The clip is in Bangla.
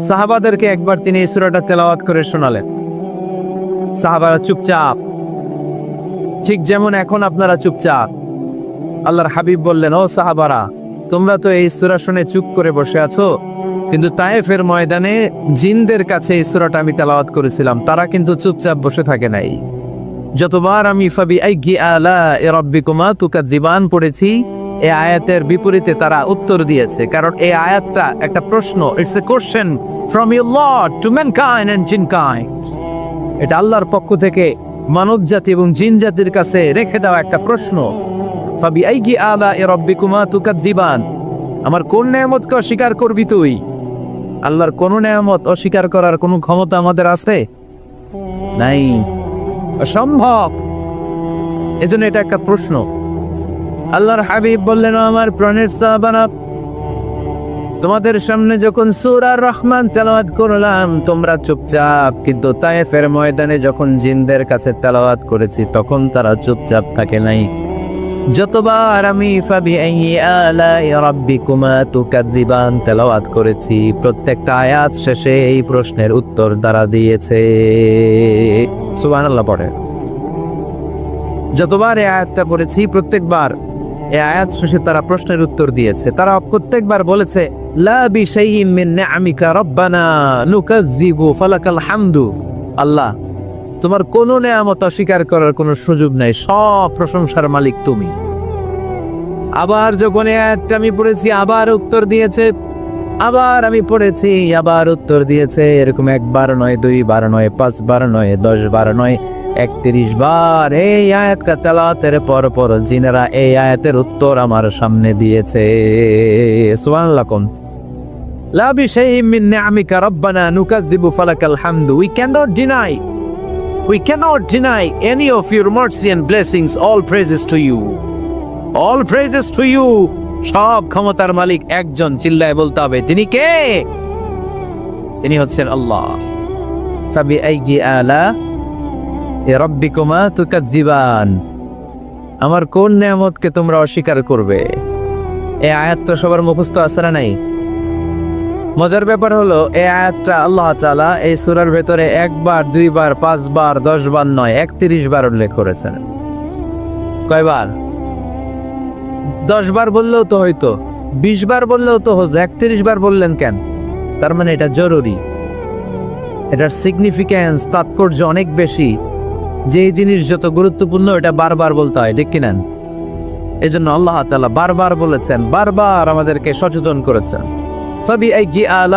সাহাবাদেরকে একবার তিনি এই সূরাটা তেলাওয়াত করে শোনালেন। সাহাবারা চুপচাপ, ঠিক যেমন এখন আপনারা চুপচাপ। আল্লাহর হাবিব বললেন, ও সাহাবারা, তোমরা তো এই সূরা শুনে চুপ করে বসে আছো, কিন্তু তায়েফের ময়দানে জিনদের কাছে এই সূরাটা আমি তেলাওয়াত করেছিলাম, তারা কিন্তু চুপচাপ বসে থাকে নাই। যতবার আমি ফাবিআইয়ি আলাই রাব্বিকুমা তুকাযযিবান পড়েছি, এই আয়াতের বিপরীতে তারা উত্তর দিয়েছে, কারণ এই আয়াতটা একটা প্রশ্ন। It's a question from your lord to mankind and jinnkind. এটা আল্লাহর পক্ষ থেকে মানব জাতি এবং জিন জাতির কাছে রেখে দেওয়া একটা প্রশ্ন। ফাবিআইয়ি আলাই রাব্বিকুমা তুকাযযিবান, আমার কোন নেয়ামতকে অস্বীকার করবি তুই? আল্লাহর কোন নেয়ামত অস্বীকার করার কোনো ক্ষমতা আমাদের আছে? নাই, অসম্ভব। এজন্য এটা একটা প্রশ্ন। আল্লাহর হাবিব বললেন, আমার প্রাণের সাহাবারা, তোমাদের সামনে যখন সূরা রহমান তেলাওয়াত করলাম তোমরা চুপচাপ, কিন্তু তায়েফের ময়দানে যখন জিনদের কাছে তেলাওয়াত করেছি তখন তারা চুপচাপ থাকে নাই। যতবার আমি ফাবিআইয়ি আলাই রাব্বিকুমা তুকাযযিবান তেলাওয়াত করেছি, প্রত্যেকটা আয়াত শেষে এই প্রশ্নের উত্তর তারা দিয়েছে। সুবহানাল্লাহ পড়ে। যতবার এই আয়াতটা পড়েছি প্রত্যেকবার এই আয়াত শেষে তারা প্রশ্নের উত্তর দিয়েছে। তারা প্রত্যেকবার বলেছে, লা বিশাইইন মিন নিআমিকা রাব্বানা নুকাযযিবু ফালাকাল হামদু। আল্লাহ, তোমার কোনো নেয়ামত অস্বীকার করার কোনো সুযোগ নাই, সব প্রশংসার মালিক তুমি। আবার যখন এই আয়াতটা আমি পড়েছি আবার উত্তর দিয়েছে, আবার আমি পড়েছি আবার উত্তর দিয়েছে। এরকম একবার নয়, দুইবার নয়, 5 বার নয়, 10 বার নয়, 31 বার এই আয়াতটা তেলাওয়াতের পর পর জিনেরা এই আয়াতের উত্তর আমার সামনে দিয়েছে। সুবহানাল্লাহ। কোন লা বিশাইইন মিন নিআমিকা রাব্বানা নুকাযযিবু ফালাকাল হামদু। We cannot deny any of your mercy and blessings. All praises to you. All praises to you. সব ক্ষমতার মালিক একজন, চিল্লায় বলতে হবে, তিনি কে? তিনি হচ্ছেন আল্লাহ। ফাবিআইয়ি আলাই রাব্বিকুমা তুকাযযিবান, আমার কোন নেয়ামতকে তোমরা অস্বীকার করবে? এই আয়াতটা সবার মুখস্থ আছে না নাই? মজার ব্যাপার হলো এই আয়াতটা আল্লাহ তাআলা এই সূরার ভেতরে 1 বার, 2 বার, 5 বার, 10 বার নয়, 31 বার উল্লেখ করেছেন। কয়বার? 10 বার বললেও তো হইতো, 20 বার বললেও তো হতো, 31 বার বললেন কেন? তার মানে এটা জরুরি, এটার সিগনিফিক্যান্স, তাৎপর্য অনেক বেশি। যেই জিনিস যত গুরুত্বপূর্ণ এটা বারবার বলতে হয়, ঠিক কিনা? এই জন্য আল্লাহ তাআলা বারবার বলেছেন, বারবার আমাদেরকে সচেতন করেছেন। ফাবিআইয়ি আলা